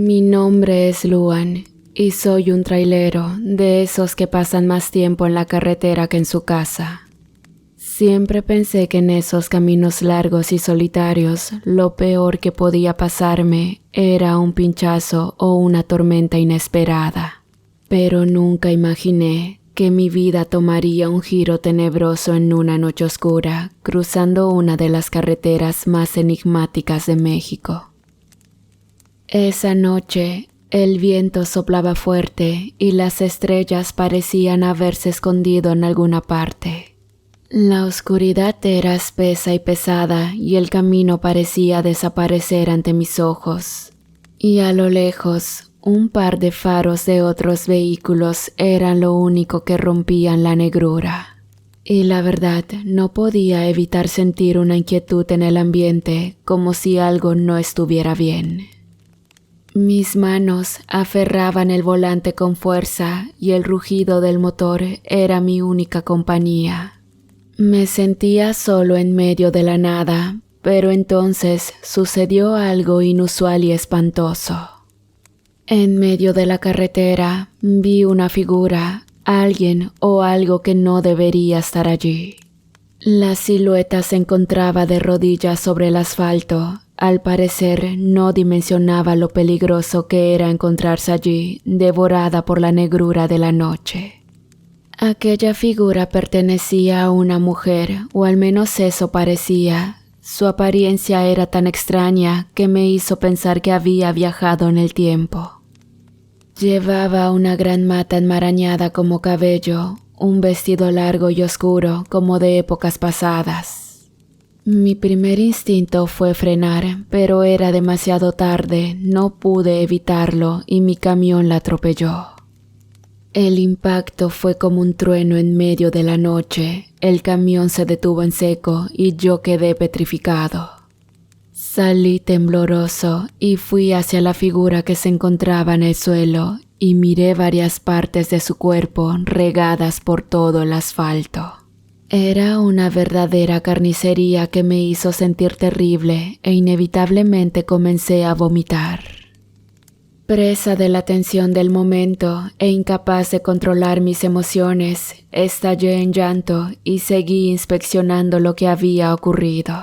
Mi nombre es Luan y soy un trailero de esos que pasan más tiempo en la carretera que en su casa. Siempre pensé que en esos caminos largos y solitarios lo peor que podía pasarme era un pinchazo o una tormenta inesperada. Pero nunca imaginé que mi vida tomaría un giro tenebroso en una noche oscura, cruzando una de las carreteras más enigmáticas de México. Esa noche, el viento soplaba fuerte y las estrellas parecían haberse escondido en alguna parte. La oscuridad era espesa y pesada y el camino parecía desaparecer ante mis ojos. Y a lo lejos, un par de faros de otros vehículos eran lo único que rompían la negrura. Y la verdad, no podía evitar sentir una inquietud en el ambiente, como si algo no estuviera bien. Mis manos aferraban el volante con fuerza y el rugido del motor era mi única compañía. Me sentía solo en medio de la nada, pero entonces sucedió algo inusual y espantoso. En medio de la carretera vi una figura, alguien o algo que no debería estar allí. La silueta se encontraba de rodillas sobre el asfalto. Al parecer no dimensionaba lo peligroso que era encontrarse allí, devorada por la negrura de la noche. Aquella figura pertenecía a una mujer, o al menos eso parecía. Su apariencia era tan extraña que me hizo pensar que había viajado en el tiempo. Llevaba una gran mata enmarañada como cabello, un vestido largo y oscuro como de épocas pasadas. Mi primer instinto fue frenar, pero era demasiado tarde, no pude evitarlo y mi camión la atropelló. El impacto fue como un trueno en medio de la noche, el camión se detuvo en seco y yo quedé petrificado. Salí tembloroso y fui hacia la figura que se encontraba en el suelo y miré varias partes de su cuerpo regadas por todo el asfalto. Era una verdadera carnicería que me hizo sentir terrible e inevitablemente comencé a vomitar. Presa de la tensión del momento e incapaz de controlar mis emociones, estallé en llanto y seguí inspeccionando lo que había ocurrido.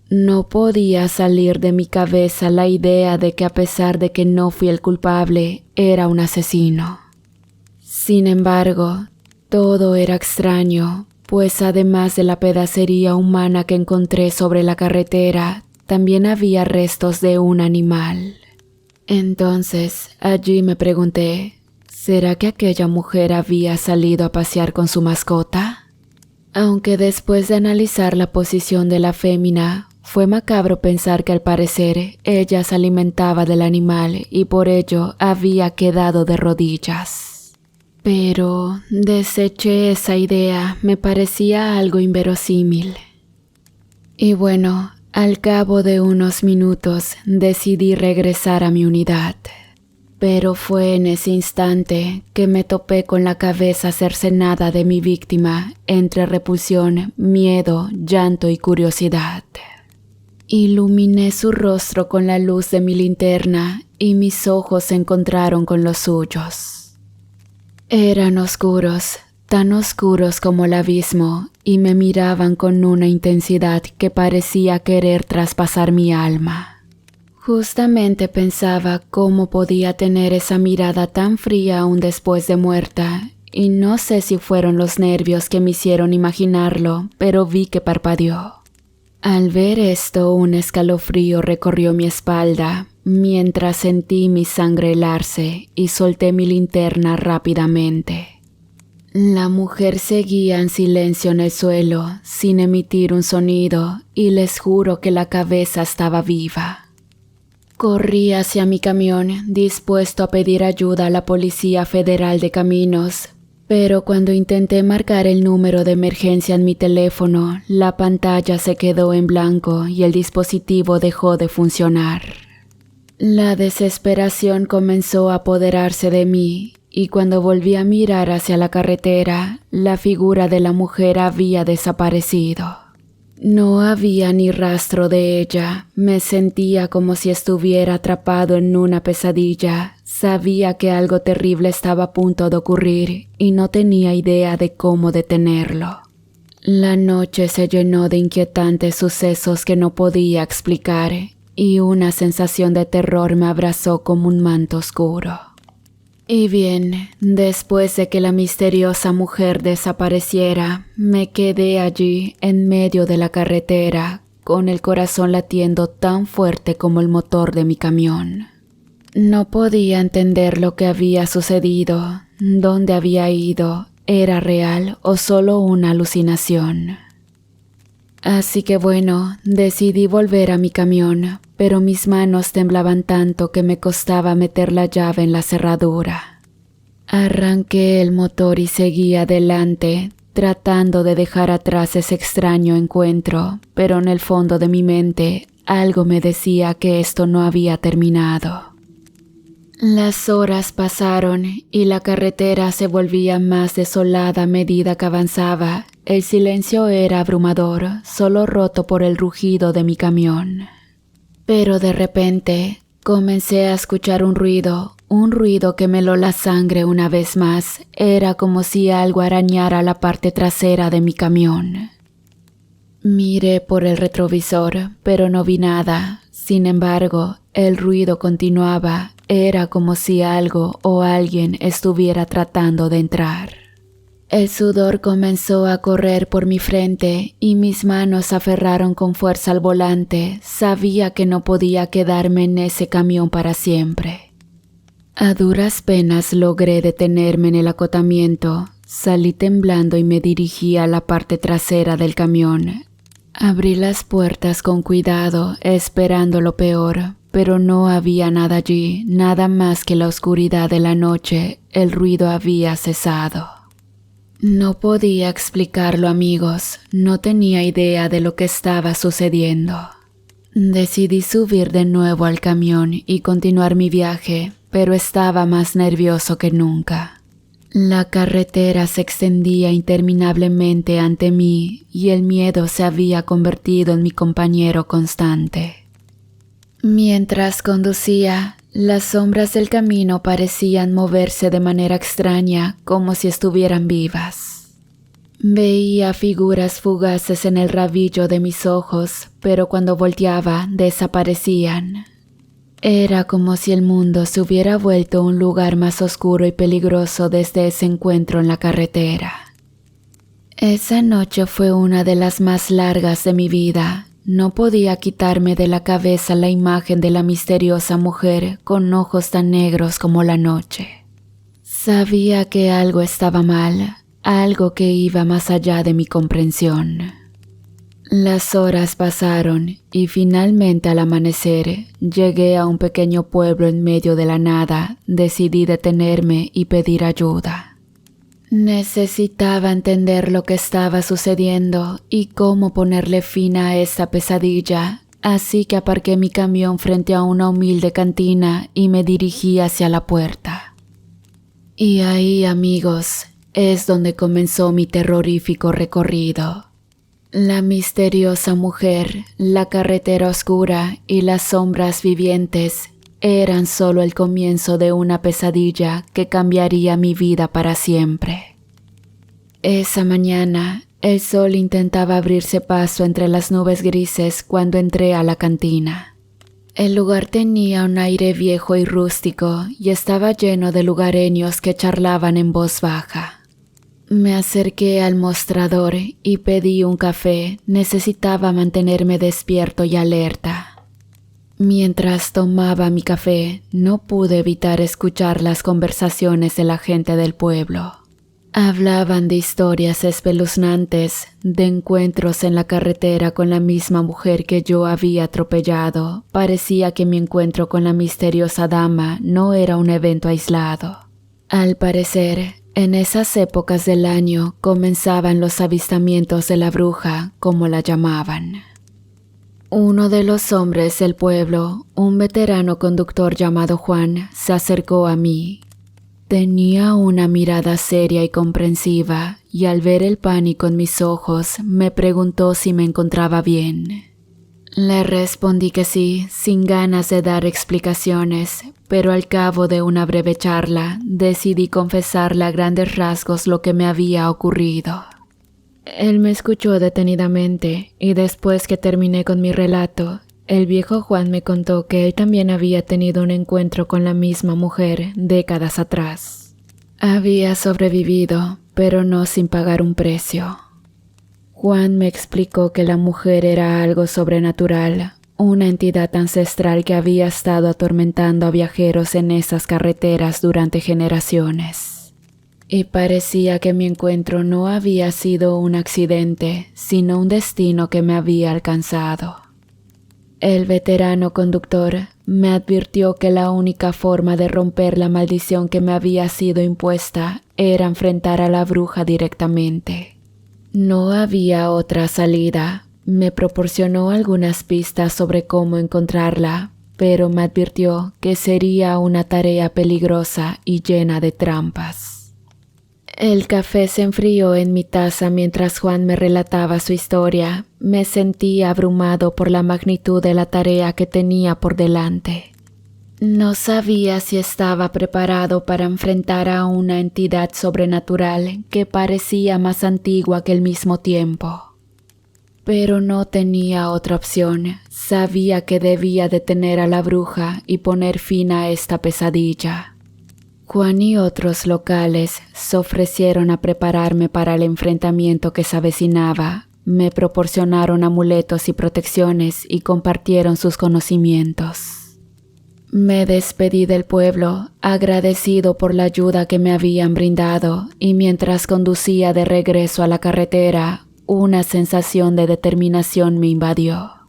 No podía salir de mi cabeza la idea de que a pesar de que no fui el culpable, era un asesino. Sin embargo, todo era extraño, pues además de la pedacería humana que encontré sobre la carretera, también había restos de un animal. Entonces, allí me pregunté, ¿será que aquella mujer había salido a pasear con su mascota? Aunque después de analizar la posición de la fémina, fue macabro pensar que al parecer ella se alimentaba del animal y por ello había quedado de rodillas. Pero deseché esa idea, me parecía algo inverosímil. Y bueno, al cabo de unos minutos decidí regresar a mi unidad, pero fue en ese instante que me topé con la cabeza cercenada de mi víctima entre repulsión, miedo, llanto y curiosidad. Iluminé su rostro con la luz de mi linterna y mis ojos se encontraron con los suyos. Eran oscuros, tan oscuros como el abismo, y me miraban con una intensidad que parecía querer traspasar mi alma. Justamente pensaba cómo podía tener esa mirada tan fría aún después de muerta, y no sé si fueron los nervios que me hicieron imaginarlo, pero vi que parpadeó. Al ver esto, un escalofrío recorrió mi espalda, mientras sentí mi sangre helarse y solté mi linterna rápidamente. La mujer seguía en silencio en el suelo, sin emitir un sonido, y les juro que la cabeza estaba viva. Corrí hacia mi camión, dispuesto a pedir ayuda a la Policía Federal de Caminos, pero cuando intenté marcar el número de emergencia en mi teléfono, la pantalla se quedó en blanco y el dispositivo dejó de funcionar. La desesperación comenzó a apoderarse de mí, y cuando volví a mirar hacia la carretera, la figura de la mujer había desaparecido. No había ni rastro de ella. Me sentía como si estuviera atrapado en una pesadilla. Sabía que algo terrible estaba a punto de ocurrir y no tenía idea de cómo detenerlo. La noche se llenó de inquietantes sucesos que no podía explicar y una sensación de terror me abrazó como un manto oscuro. Y bien, después de que la misteriosa mujer desapareciera, me quedé allí en medio de la carretera, con el corazón latiendo tan fuerte como el motor de mi camión. No podía entender lo que había sucedido, dónde había ido, ¿era real o solo una alucinación? Así que bueno, decidí volver a mi camión, pero mis manos temblaban tanto que me costaba meter la llave en la cerradura. Arranqué el motor y seguí adelante, tratando de dejar atrás ese extraño encuentro, pero en el fondo de mi mente algo me decía que esto no había terminado. Las horas pasaron y la carretera se volvía más desolada a medida que avanzaba. El silencio era abrumador, solo roto por el rugido de mi camión. Pero de repente comencé a escuchar un ruido que me heló la sangre una vez más. Era como si algo arañara la parte trasera de mi camión. Miré por el retrovisor, pero no vi nada. Sin embargo, el ruido continuaba. Era como si algo o alguien estuviera tratando de entrar. El sudor comenzó a correr por mi frente y mis manos se aferraron con fuerza al volante. Sabía que no podía quedarme en ese camión para siempre. A duras penas logré detenerme en el acotamiento. Salí temblando y me dirigí a la parte trasera del camión. Abrí las puertas con cuidado, esperando lo peor, pero no había nada allí, nada más que la oscuridad de la noche. El ruido había cesado. No podía explicarlo, amigos. No tenía idea de lo que estaba sucediendo. Decidí subir de nuevo al camión y continuar mi viaje, pero estaba más nervioso que nunca. La carretera se extendía interminablemente ante mí y el miedo se había convertido en mi compañero constante. Mientras conducía, las sombras del camino parecían moverse de manera extraña, como si estuvieran vivas. Veía figuras fugaces en el rabillo de mis ojos, pero cuando volteaba, desaparecían. Era como si el mundo se hubiera vuelto un lugar más oscuro y peligroso desde ese encuentro en la carretera. Esa noche fue una de las más largas de mi vida. No podía quitarme de la cabeza la imagen de la misteriosa mujer con ojos tan negros como la noche. Sabía que algo estaba mal, algo que iba más allá de mi comprensión. Las horas pasaron y finalmente al amanecer llegué a un pequeño pueblo en medio de la nada. Decidí detenerme y pedir ayuda. Necesitaba entender lo que estaba sucediendo y cómo ponerle fin a esta pesadilla, así que aparqué mi camión frente a una humilde cantina y me dirigí hacia la puerta. Y ahí, amigos, es donde comenzó mi terrorífico recorrido. La misteriosa mujer, la carretera oscura y las sombras vivientes eran solo el comienzo de una pesadilla que cambiaría mi vida para siempre. Esa mañana, el sol intentaba abrirse paso entre las nubes grises cuando entré a la cantina. El lugar tenía un aire viejo y rústico y estaba lleno de lugareños que charlaban en voz baja. Me acerqué al mostrador y pedí un café. Necesitaba mantenerme despierto y alerta. Mientras tomaba mi café, no pude evitar escuchar las conversaciones de la gente del pueblo. Hablaban de historias espeluznantes, de encuentros en la carretera con la misma mujer que yo había atropellado. Parecía que mi encuentro con la misteriosa dama no era un evento aislado. Al parecer, en esas épocas del año comenzaban los avistamientos de la bruja, como la llamaban. Uno de los hombres del pueblo, un veterano conductor llamado Juan, se acercó a mí. Tenía una mirada seria y comprensiva, y al ver el pánico en mis ojos, me preguntó si me encontraba bien. Le respondí que sí, sin ganas de dar explicaciones, pero al cabo de una breve charla, decidí confesarle a grandes rasgos lo que me había ocurrido. Él me escuchó detenidamente, y después que terminé con mi relato, el viejo Juan me contó que él también había tenido un encuentro con la misma mujer décadas atrás. Había sobrevivido, pero no sin pagar un precio. Juan me explicó que la mujer era algo sobrenatural, una entidad ancestral que había estado atormentando a viajeros en esas carreteras durante generaciones. Y parecía que mi encuentro no había sido un accidente, sino un destino que me había alcanzado. El veterano conductor me advirtió que la única forma de romper la maldición que me había sido impuesta era enfrentar a la bruja directamente. No había otra salida. Me proporcionó algunas pistas sobre cómo encontrarla, pero me advirtió que sería una tarea peligrosa y llena de trampas. El café se enfrió en mi taza mientras Juan me relataba su historia. Me sentí abrumado por la magnitud de la tarea que tenía por delante. No sabía si estaba preparado para enfrentar a una entidad sobrenatural que parecía más antigua que el mismo tiempo. Pero no tenía otra opción. Sabía que debía detener a la bruja y poner fin a esta pesadilla. Juan y otros locales se ofrecieron a prepararme para el enfrentamiento que se avecinaba. Me proporcionaron amuletos y protecciones y compartieron sus conocimientos. Me despedí del pueblo, agradecido por la ayuda que me habían brindado, y mientras conducía de regreso a la carretera, una sensación de determinación me invadió.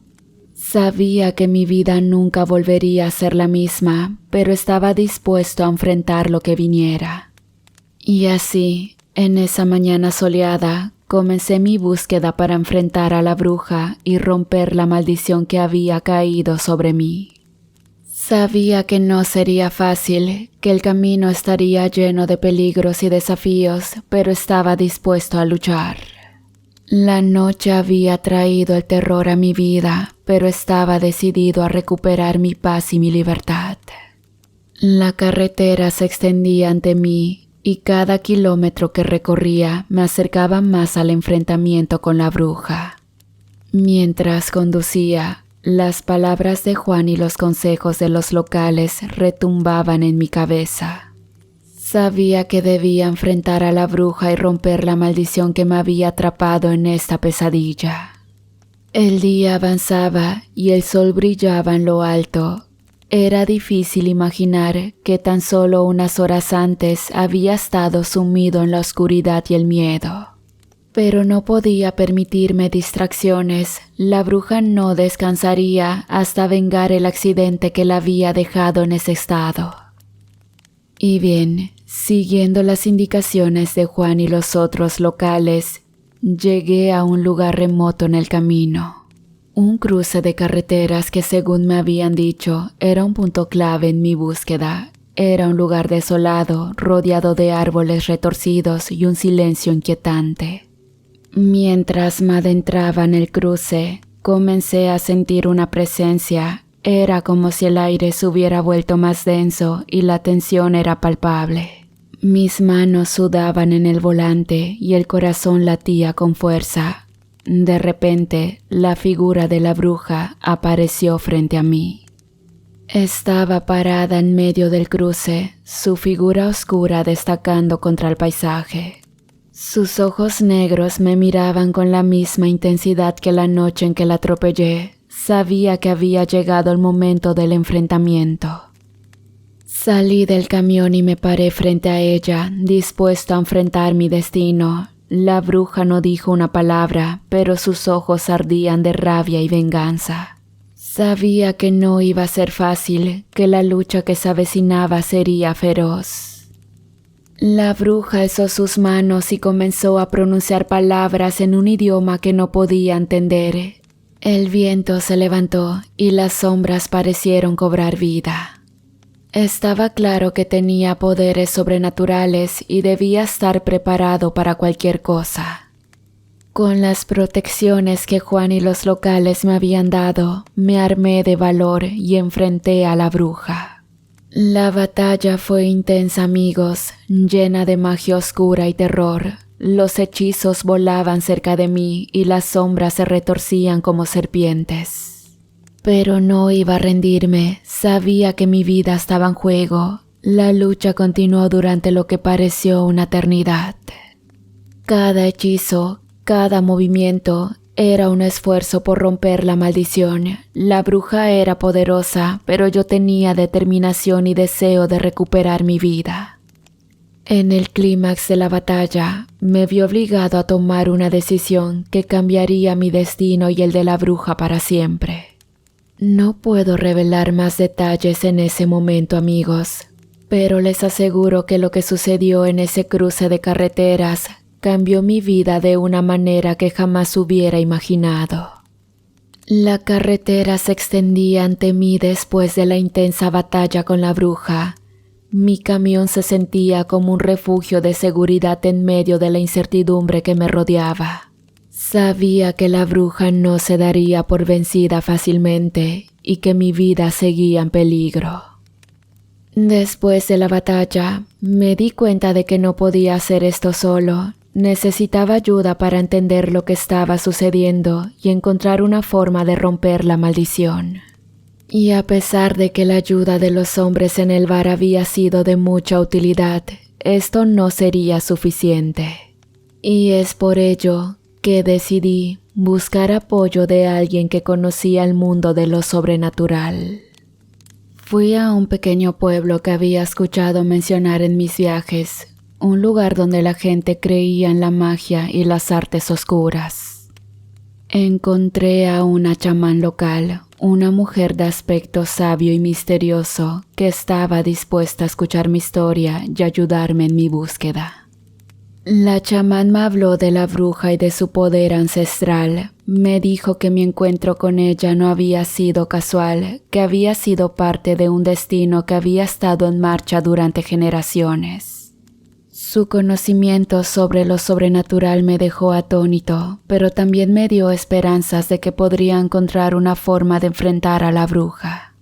Sabía que mi vida nunca volvería a ser la misma, pero estaba dispuesto a enfrentar lo que viniera. Y así, en esa mañana soleada, comencé mi búsqueda para enfrentar a la bruja y romper la maldición que había caído sobre mí. Sabía que no sería fácil, que el camino estaría lleno de peligros y desafíos, pero estaba dispuesto a luchar. La noche había traído el terror a mi vida, pero estaba decidido a recuperar mi paz y mi libertad. La carretera se extendía ante mí, y cada kilómetro que recorría me acercaba más al enfrentamiento con la bruja. Mientras conducía, las palabras de Juan y los consejos de los locales retumbaban en mi cabeza. Sabía que debía enfrentar a la bruja y romper la maldición que me había atrapado en esta pesadilla. El día avanzaba y el sol brillaba en lo alto. Era difícil imaginar que tan solo unas horas antes había estado sumido en la oscuridad y el miedo. Pero no podía permitirme distracciones. La bruja no descansaría hasta vengar el accidente que la había dejado en ese estado. Y bien, siguiendo las indicaciones de Juan y los otros locales, llegué a un lugar remoto en el camino. Un cruce de carreteras que, según me habían dicho, era un punto clave en mi búsqueda. Era un lugar desolado, rodeado de árboles retorcidos y un silencio inquietante. Mientras me adentraba en el cruce, comencé a sentir una presencia. Era como si el aire se hubiera vuelto más denso y la tensión era palpable. Mis manos sudaban en el volante y el corazón latía con fuerza. De repente, la figura de la bruja apareció frente a mí. Estaba parada en medio del cruce, su figura oscura destacando contra el paisaje. Sus ojos negros me miraban con la misma intensidad que la noche en que la atropellé. Sabía que había llegado el momento del enfrentamiento. Salí del camión y me paré frente a ella, dispuesto a enfrentar mi destino. La bruja no dijo una palabra, pero sus ojos ardían de rabia y venganza. Sabía que no iba a ser fácil, que la lucha que se avecinaba sería feroz. La bruja alzó sus manos y comenzó a pronunciar palabras en un idioma que no podía entender. El viento se levantó y las sombras parecieron cobrar vida. Estaba claro que tenía poderes sobrenaturales y debía estar preparado para cualquier cosa. Con las protecciones que Juan y los locales me habían dado, me armé de valor y enfrenté a la bruja. La batalla fue intensa, amigos, llena de magia oscura y terror. Los hechizos volaban cerca de mí y las sombras se retorcían como serpientes. Pero no iba a rendirme, sabía que mi vida estaba en juego. La lucha continuó durante lo que pareció una eternidad. Cada hechizo, cada movimiento era un esfuerzo por romper la maldición. La bruja era poderosa, pero yo tenía determinación y deseo de recuperar mi vida. En el clímax de la batalla, me vi obligado a tomar una decisión que cambiaría mi destino y el de la bruja para siempre. No puedo revelar más detalles en ese momento, amigos, pero les aseguro que lo que sucedió en ese cruce de carreteras cambió mi vida de una manera que jamás hubiera imaginado. La carretera se extendía ante mí después de la intensa batalla con la bruja. Mi camión se sentía como un refugio de seguridad en medio de la incertidumbre que me rodeaba. Sabía que la bruja no se daría por vencida fácilmente y que mi vida seguía en peligro. Después de la batalla, me di cuenta de que no podía hacer esto solo. Necesitaba ayuda para entender lo que estaba sucediendo y encontrar una forma de romper la maldición. Y a pesar de que la ayuda de los hombres en el bar había sido de mucha utilidad, esto no sería suficiente. Y es por ello que decidí buscar apoyo de alguien que conocía el mundo de lo sobrenatural. Fui a un pequeño pueblo que había escuchado mencionar en mis viajes, un lugar donde la gente creía en la magia y las artes oscuras. Encontré a una chamán local, una mujer de aspecto sabio y misterioso que estaba dispuesta a escuchar mi historia y ayudarme en mi búsqueda. La chamán me habló de la bruja y de su poder ancestral. Me dijo que mi encuentro con ella no había sido casual, que había sido parte de un destino que había estado en marcha durante generaciones. Su conocimiento sobre lo sobrenatural me dejó atónito, pero también me dio esperanzas de que podría encontrar una forma de enfrentar a la bruja.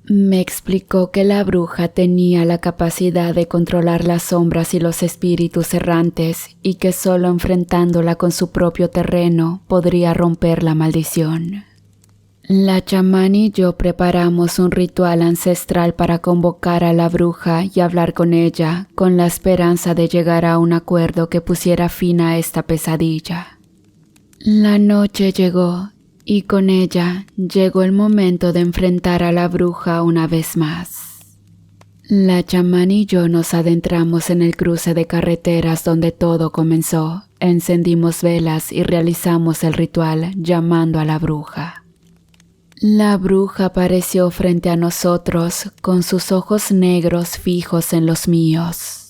Me explicó que la bruja tenía la capacidad de controlar las sombras y los espíritus errantes y que solo enfrentándola con su propio terreno podría romper la maldición. La chamán y yo preparamos un ritual ancestral para convocar a la bruja y hablar con ella, con la esperanza de llegar a un acuerdo que pusiera fin a esta pesadilla. La noche llegó. Y con ella llegó el momento de enfrentar a la bruja una vez más. La chamán y yo nos adentramos en el cruce de carreteras donde todo comenzó. Encendimos velas y realizamos el ritual llamando a la bruja. La bruja apareció frente a nosotros con sus ojos negros fijos en los míos.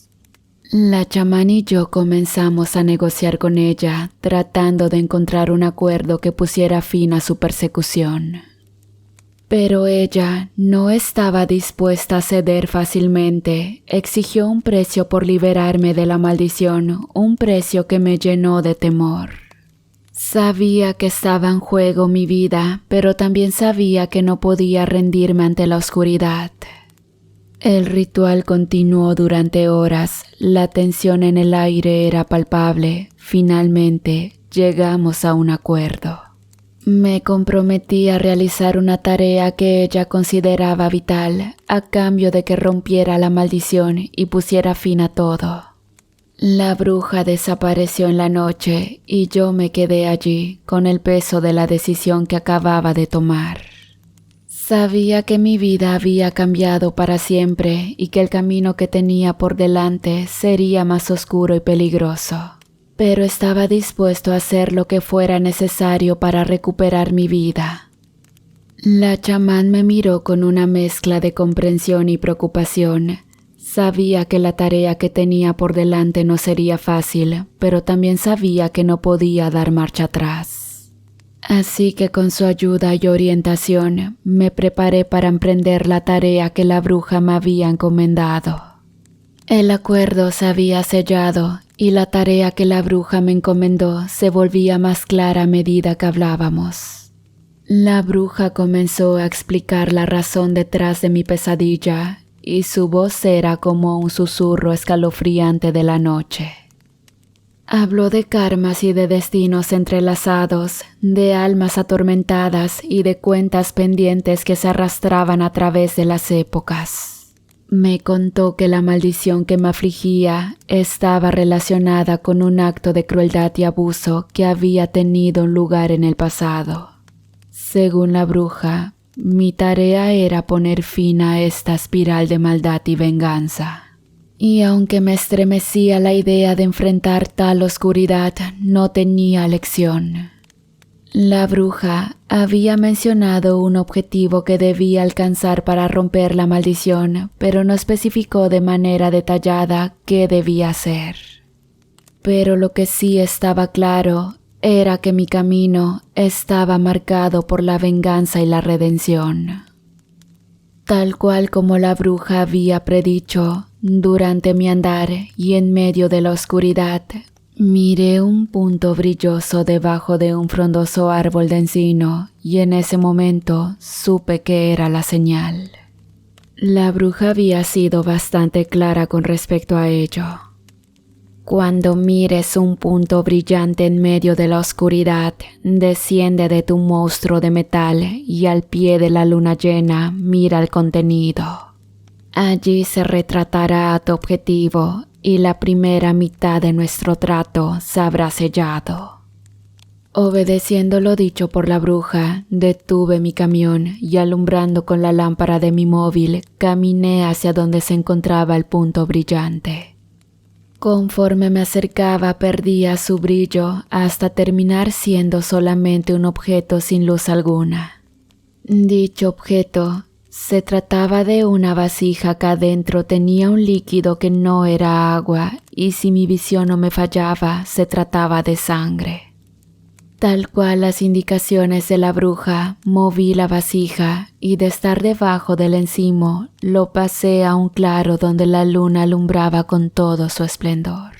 La chamán y yo comenzamos a negociar con ella, tratando de encontrar un acuerdo que pusiera fin a su persecución. Pero ella no estaba dispuesta a ceder fácilmente. Exigió un precio por liberarme de la maldición, un precio que me llenó de temor. Sabía que estaba en juego mi vida, pero también sabía que no podía rendirme ante la oscuridad. El ritual continuó durante horas, la tensión en el aire era palpable. Finalmente, llegamos a un acuerdo. Me comprometí a realizar una tarea que ella consideraba vital, a cambio de que rompiera la maldición y pusiera fin a todo. La bruja desapareció en la noche y yo me quedé allí, con el peso de la decisión que acababa de tomar. Sabía que mi vida había cambiado para siempre y que el camino que tenía por delante sería más oscuro y peligroso, pero estaba dispuesto a hacer lo que fuera necesario para recuperar mi vida. La chamán me miró con una mezcla de comprensión y preocupación. Sabía que la tarea que tenía por delante no sería fácil, pero también sabía que no podía dar marcha atrás. Así que con su ayuda y orientación me preparé para emprender la tarea que la bruja me había encomendado. El acuerdo se había sellado y la tarea que la bruja me encomendó se volvía más clara a medida que hablábamos. La bruja comenzó a explicar la razón detrás de mi pesadilla y su voz era como un susurro escalofriante de la noche. Habló de karmas y de destinos entrelazados, de almas atormentadas y de cuentas pendientes que se arrastraban a través de las épocas. Me contó que la maldición que me afligía estaba relacionada con un acto de crueldad y abuso que había tenido lugar en el pasado. Según la bruja, mi tarea era poner fin a esta espiral de maldad y venganza. Y aunque me estremecía la idea de enfrentar tal oscuridad, no tenía elección. La bruja había mencionado un objetivo que debía alcanzar para romper la maldición, pero no especificó de manera detallada qué debía hacer. Pero lo que sí estaba claro era que mi camino estaba marcado por la venganza y la redención. Tal cual como la bruja había predicho, durante mi andar y en medio de la oscuridad, miré un punto brilloso debajo de un frondoso árbol de encino y en ese momento supe que era la señal. La bruja había sido bastante clara con respecto a ello. Cuando mires un punto brillante en medio de la oscuridad, desciende de tu monstruo de metal y al pie de la luna llena mira el contenido. Allí se retratará a tu objetivo y la primera mitad de nuestro trato se habrá sellado. Obedeciendo lo dicho por la bruja, detuve mi camión y alumbrando con la lámpara de mi móvil, caminé hacia donde se encontraba el punto brillante. Conforme me acercaba perdía su brillo hasta terminar siendo solamente un objeto sin luz alguna. Dicho objeto se trataba de una vasija que adentro tenía un líquido que no era agua y si mi visión no me fallaba se trataba de sangre. Tal cual las indicaciones de la bruja, moví la vasija y de estar debajo del encimo, lo pasé a un claro donde la luna alumbraba con todo su esplendor.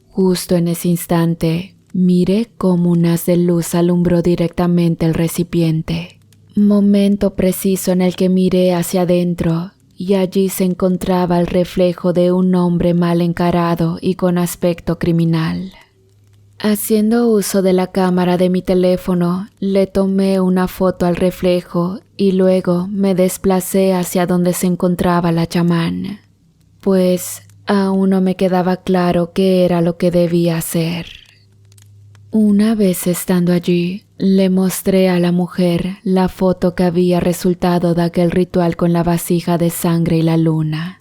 Justo en ese instante, miré cómo un haz de luz alumbró directamente el recipiente. Momento preciso en el que miré hacia adentro y allí se encontraba el reflejo de un hombre mal encarado y con aspecto criminal. Haciendo uso de la cámara de mi teléfono, le tomé una foto al reflejo y luego me desplacé hacia donde se encontraba la chamán, pues aún no me quedaba claro qué era lo que debía hacer. Una vez estando allí, le mostré a la mujer la foto que había resultado de aquel ritual con la vasija de sangre y la luna.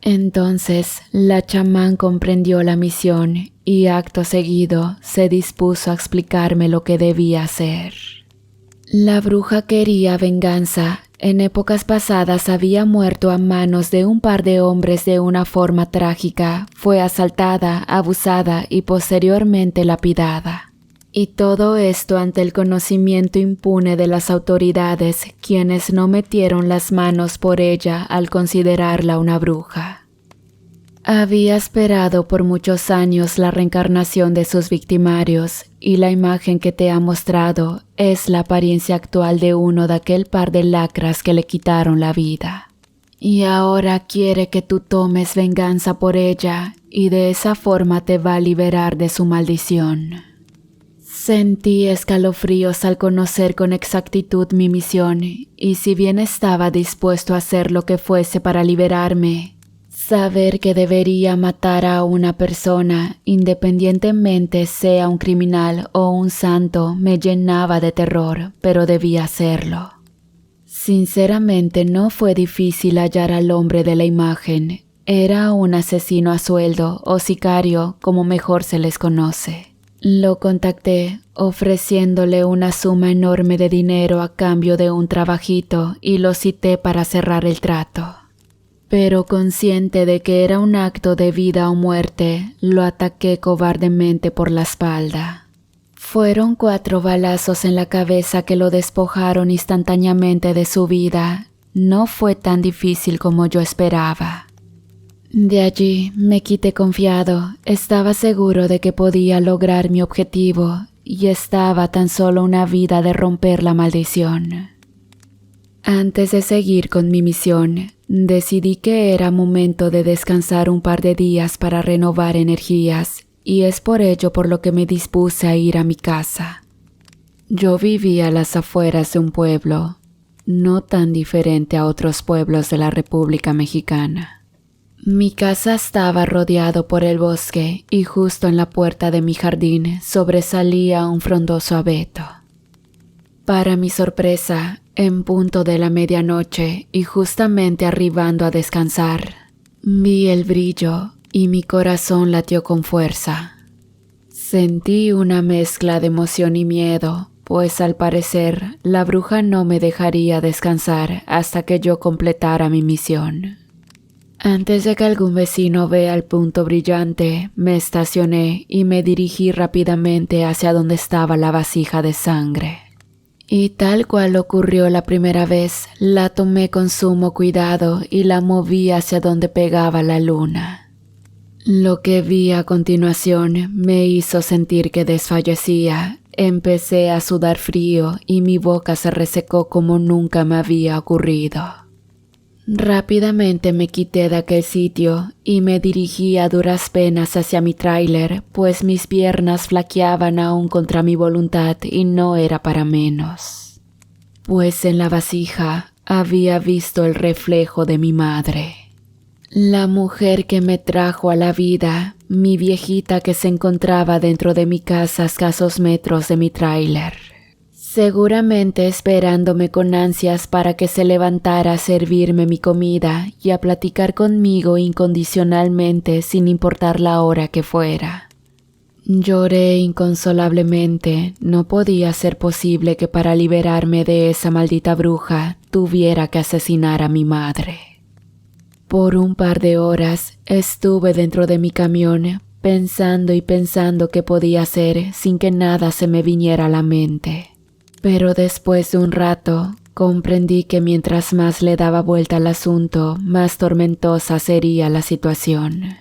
Entonces la chamán comprendió la misión y acto seguido se dispuso a explicarme lo que debía hacer. La bruja quería venganza. En épocas pasadas había muerto a manos de un par de hombres de una forma trágica, fue asaltada, abusada y posteriormente lapidada. Y todo esto ante el conocimiento impune de las autoridades, quienes no metieron las manos por ella al considerarla una bruja. Había esperado por muchos años la reencarnación de sus victimarios y la imagen que te ha mostrado es la apariencia actual de uno de aquel par de lacras que le quitaron la vida. Y ahora quiere que tú tomes venganza por ella y de esa forma te va a liberar de su maldición. Sentí escalofríos al conocer con exactitud mi misión y si bien estaba dispuesto a hacer lo que fuese para liberarme, saber que debería matar a una persona, independientemente sea un criminal o un santo, me llenaba de terror, pero debía hacerlo. Sinceramente no fue difícil hallar al hombre de la imagen. Era un asesino a sueldo o sicario, como mejor se les conoce. Lo contacté ofreciéndole una suma enorme de dinero a cambio de un trabajito y lo cité para cerrar el trato. Pero consciente de que era un acto de vida o muerte, lo ataqué cobardemente por la espalda. Fueron 4 balazos en la cabeza que lo despojaron instantáneamente de su vida. No fue tan difícil como yo esperaba. De allí me quité confiado, estaba seguro de que podía lograr mi objetivo y estaba a tan solo una vida de romper la maldición. Antes de seguir con mi misión, decidí que era momento de descansar un par de días para renovar energías y es por ello por lo que me dispuse a ir a mi casa. Yo vivía a las afueras de un pueblo, no tan diferente a otros pueblos de la República Mexicana. Mi casa estaba rodeado por el bosque y justo en la puerta de mi jardín sobresalía un frondoso abeto. Para mi sorpresa, en punto de la medianoche y justamente arribando a descansar, vi el brillo y mi corazón latió con fuerza. Sentí una mezcla de emoción y miedo, pues al parecer la bruja no me dejaría descansar hasta que yo completara mi misión. Antes de que algún vecino vea el punto brillante, me estacioné y me dirigí rápidamente hacia donde estaba la vasija de sangre. Y tal cual ocurrió la primera vez, la tomé con sumo cuidado y la moví hacia donde pegaba la luna. Lo que vi a continuación me hizo sentir que desfallecía. Empecé a sudar frío y mi boca se resecó como nunca me había ocurrido. Rápidamente me quité de aquel sitio y me dirigí a duras penas hacia mi tráiler, pues mis piernas flaqueaban aún contra mi voluntad y no era para menos. Pues en la vasija había visto el reflejo de mi madre. La mujer que me trajo a la vida, mi viejita que se encontraba dentro de mi casa a escasos metros de mi tráiler. Seguramente esperándome con ansias para que se levantara a servirme mi comida y a platicar conmigo incondicionalmente sin importar la hora que fuera. Lloré inconsolablemente, no podía ser posible que para liberarme de esa maldita bruja tuviera que asesinar a mi madre. Por un par de horas estuve dentro de mi camión pensando y pensando qué podía hacer sin que nada se me viniera a la mente. Pero después de un rato, comprendí que mientras más le daba vuelta al asunto, más tormentosa sería la situación.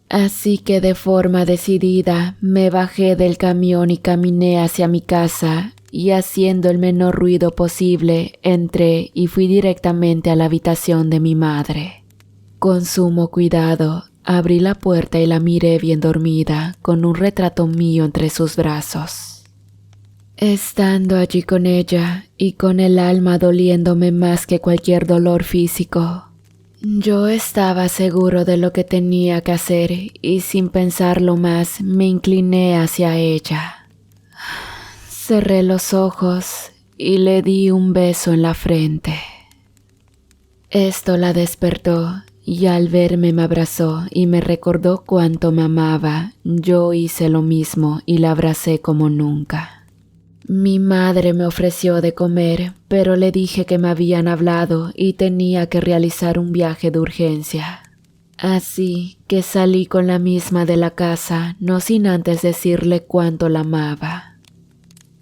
Así que de forma decidida, me bajé del camión y caminé hacia mi casa, y haciendo el menor ruido posible, entré y fui directamente a la habitación de mi madre. Con sumo cuidado, abrí la puerta y la miré bien dormida, con un retrato mío entre sus brazos. Estando allí con ella y con el alma doliéndome más que cualquier dolor físico, yo estaba seguro de lo que tenía que hacer y sin pensarlo más me incliné hacia ella. Cerré los ojos y le di un beso en la frente. Esto la despertó y al verme me abrazó y me recordó cuánto me amaba. Yo hice lo mismo y la abracé como nunca. Mi madre me ofreció de comer, pero le dije que me habían hablado y tenía que realizar un viaje de urgencia. Así que salí con la misma de la casa, no sin antes decirle cuánto la amaba.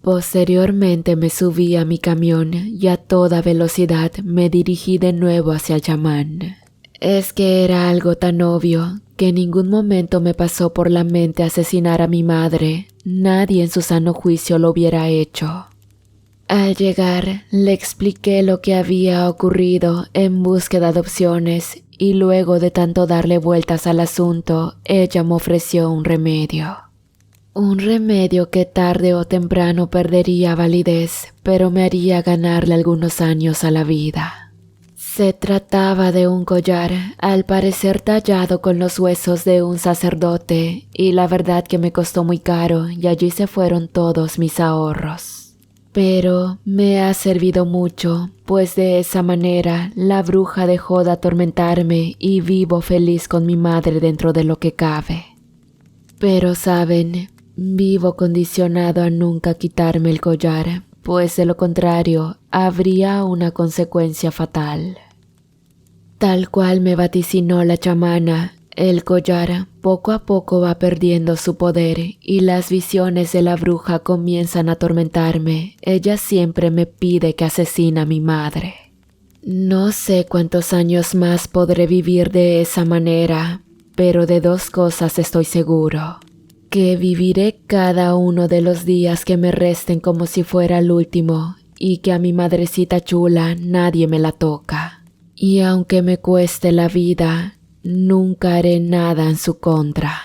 Posteriormente me subí a mi camión y a toda velocidad me dirigí de nuevo hacia el chamán. Es que era algo tan obvio que en ningún momento me pasó por la mente asesinar a mi madre. Nadie en su sano juicio lo hubiera hecho. Al llegar, le expliqué lo que había ocurrido en búsqueda de opciones y luego de tanto darle vueltas al asunto, ella me ofreció un remedio. Un remedio que tarde o temprano perdería validez, pero me haría ganarle algunos años a la vida. Se trataba de un collar, al parecer tallado con los huesos de un sacerdote, y la verdad que me costó muy caro y allí se fueron todos mis ahorros. Pero me ha servido mucho, pues de esa manera la bruja dejó de atormentarme y vivo feliz con mi madre dentro de lo que cabe. Pero saben, vivo condicionado a nunca quitarme el collar, pues de lo contrario habría una consecuencia fatal. Tal cual me vaticinó la chamana, El collar poco a poco va perdiendo su poder y las visiones de la bruja comienzan a atormentarme. Ella siempre me pide que asesine a mi madre. No sé cuántos años más podré vivir de esa manera, pero de dos cosas estoy seguro. Que viviré cada uno de los días que me resten como si fuera el último y que a mi madrecita chula nadie me la toca. Y aunque me cueste la vida, nunca haré nada en su contra.